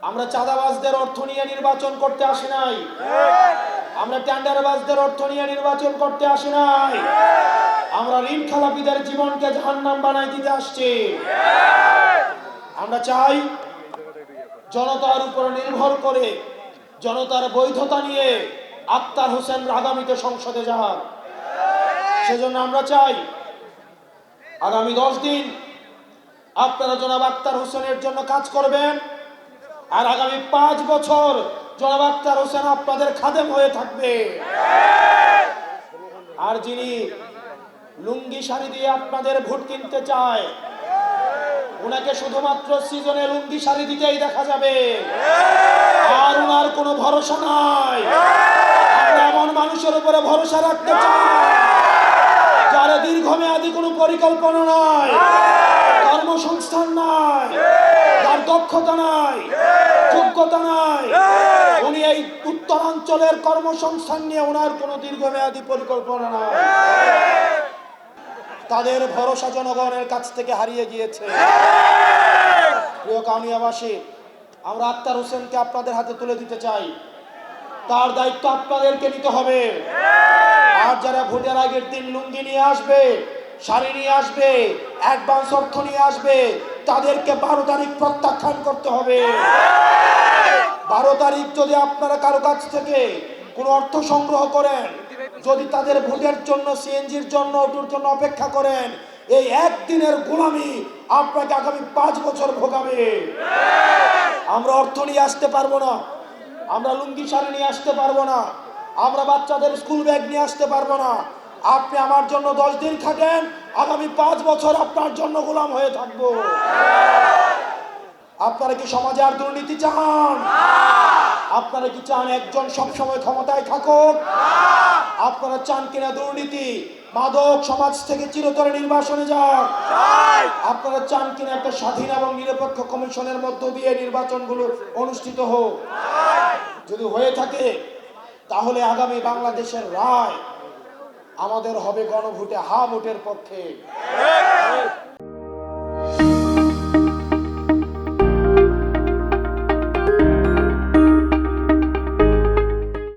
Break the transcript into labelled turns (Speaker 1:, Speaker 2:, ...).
Speaker 1: আমরা চাঁদাবাজদের অর্থ নিয়ে নির্বাচন করতে আসি নাই, আমরা টেন্ডারবাজদের অর্থ নিয়ে নির্বাচন করতে আসি নাই, আমরা ঋণ খেলাপিদের জীবনকে জাহান্নাম বানাই দিতে আসছি। আমরা চাই জনতার উপর নির্ভর করে, জনতার বৈধতা নিয়ে আক্তার হোসেন আগামীতে সংসদে যান। সেজন্য আমরা চাই আগামী 10 দিন আপনারা জনাব আক্তার হোসেনের জন্য কাজ করবেন, আর আগামী 5 বছর জনাব আক্তার হোসেন আপনাদের খাদেম হয়ে থাকবে। আর যিনি লুঙ্গি শাড়ি দিয়ে আপনাদের ভোট কিনতে চায়, ওনাকে শুধুমাত্র সিজনে লুঙ্গি শাড়ি দিতেই দেখা যাবে, আর ওনার কোনো ভরসা নাই। আমরা এমন মানুষের উপরে ভরসা রাখতে চাই যার দীর্ঘমেয়াদী কোনো পরিকল্পনা নাই, কর্মসংস্থান নাই, যার দক্ষতা নাই, যোগ্যতা নাই। উনি এই উত্তরাঞ্চলের কর্মসংস্থান নিয়ে ওনার কোনো দীর্ঘমেয়াদী পরিকল্পনা নাই। তাদের ভরসা জনগণের কাছ থেকে হারিয়ে গিয়েছে। প্রিয় কাউনিয়াবাসী, আমরা আক্তার হোসেনকে আপনাদের হাতে তুলে দিতে চাই। তার দায়িত্ব আপনাদেরকে নিতে হবে। আর যারা ভোটের আগের দিন লুঙ্গি নিয়ে আসবে, শাড়ি নিয়ে আসবে, অ্যাডভান্স অর্থ নিয়ে আসবে, তাদেরকে 12 তারিখ প্রত্যাখ্যান করতে হবে। 12 তারিখ যদি আপনারা কারো কাছ থেকে কোনো অর্থ সংগ্রহ করেন, যদি তাদের ভোটের জন্য, সিএনজির জন্য, অটোর জন্য অপেক্ষা করেন, এই একদিনের গোলামি আপনাকে আগামী 5 বছর ভোগাবে। আমরা অর্থ নিয়ে আসতে পারবো না, আমরা লুঙ্গি শাড়ি নিয়ে আসতে পারবো না, আমরা বাচ্চাদের স্কুল ব্যাগ নিয়ে আসতে পারবো না। আপনি আমার জন্য 10 দিন থাকেন, আগামী 5 বছর আপনার জন্য গোলাম হয়ে থাকবো। আপনারা কি সমাজে আর দুর্নীতি চান? আপনারা কি চান একজন সবসময় ক্ষমতায় থাকুক? আপনারা চান কিনা দুর্নীতি, মাদক সমাজ থেকে চিরতরে নির্বাসনে যাক? আপনারা চান কিনা একটা স্বাধীন এবং নিরপেক্ষ কমিশনের মধ্য দিয়ে নির্বাচনগুলো অনুষ্ঠিত হোক? যদি হয়ে থাকে তাহলে আগামী বাংলাদেশের রায় আমাদের হবে গণভোটে, হা ভোটের পক্ষে।